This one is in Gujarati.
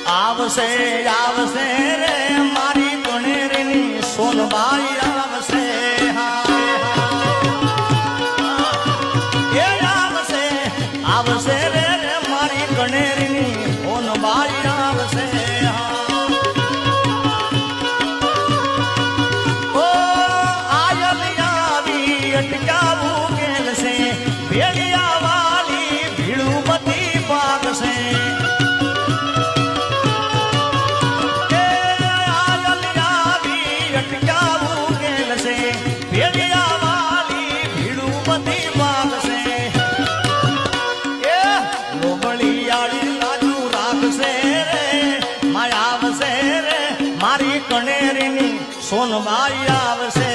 આવશે આવશે રે મારી કણેરીની સોનબાઈ આવશે એ આવશે આવશે રે મારી કણેરીની સોનબાઈ આવશે ઓ આયલી આવી અટકાવું ગેલ છે ભેડિયા વાલી ભીડું બધી પાકશે મારી કણેરીની સોનબાઈ આવશે